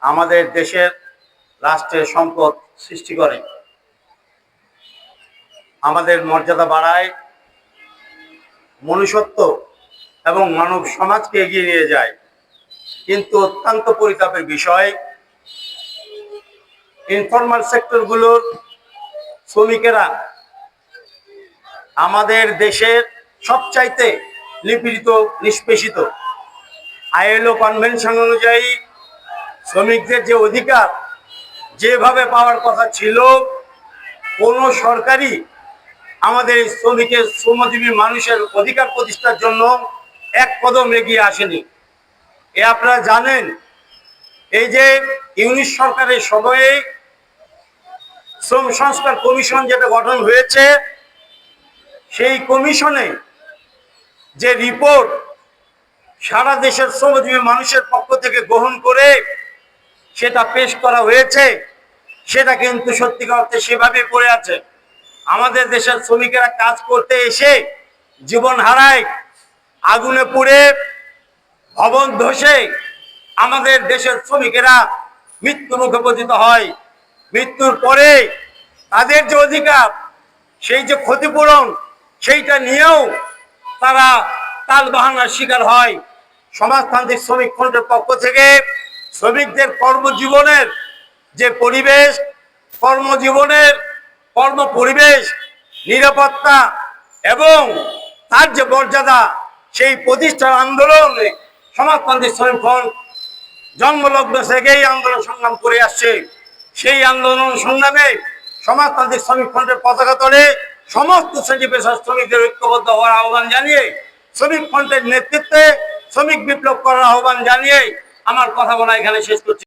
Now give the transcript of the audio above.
আমাদের দেশের রাষ্ট্রের সম্পদ সৃষ্টি করে, আমাদের মর্যাদা বাড়ায়, মনুষ্যত্ব এবং মানব সমাজকে এগিয়ে নিয়ে যায়। কিন্তু অত্যন্ত পরিতাপের বিষয়, ইনফরমাল সেক্টরগুলোর শ্রমিকেরা আমাদের দেশের সবচাইতে নিপীড়িত, নিষ্পেষিত। আইএলও কনভেনশন অনুযায়ী শ্রমিকদের যে অধিকার যেভাবে পাওয়ার কথা ছিল, কোনো সরকারই আমাদের শ্রমিকের, শ্রমজীবী মানুষের অধিকার প্রতিষ্ঠার জন্য এক কদম এগিয়ে আসেনি। এ আপনারা জানেন, এই যে ইউনিট সরকারের সময়ে শ্রম সংস্কার কমিশন যেটা গঠন হয়েছে, সেই কমিশনে যে রিপোর্ট সারা দেশের শ্রমজীবী মানুষের পক্ষ থেকে গ্রহণ করে সেটা পেশ করা হয়েছে, সেটা কিন্তু সত্যিকার অর্থে সেভাবে পড়ে আছে। আমাদের দেশের শ্রমিকেরা কাজ করতে এসে জীবন হারায়, আগুনে পুড়ে, ভবন ধসে আমাদের দেশের শ্রমিকেরা মৃত্যু মুখে পতিত হয়। মৃত্যুর পরে তাদের যে অধিকার, সেই যে ক্ষতিপূরণ, সেইটা নিয়েও তারা তালবাহানার শিকার হয়। সমাজতান্ত্রিক শ্রমিক ফ্রন্টের পক্ষ থেকে শ্রমিকদের কর্মজীবনের যে পরিবেশ, কর্মজীবনের কর্ম পরিবেশ, নিরাপত্তা এবং তার যে মর্যাদা, সেই প্রতিষ্ঠার আন্দোলনে সমাজতান্ত্রিক শ্রমিক ফ্রন্ট জন্মলগ্ন থেকেই আন্দোলন সংগ্রাম করে আসছে। সেই আন্দোলন সংগ্রামে সমাজতান্ত্রিক শ্রমিক ফ্রন্টের পতাকা তলে সমস্ত শ্রেণী পেশার শ্রমিকদের ঐক্যবদ্ধ হওয়ার আহ্বান জানিয়ে, শ্রমিক ফ্রন্টের নেতৃত্বে শ্রমিক বিপ্লব করার আহ্বান জানিয়ে আমার কথা বলা এখানে শেষ করছি।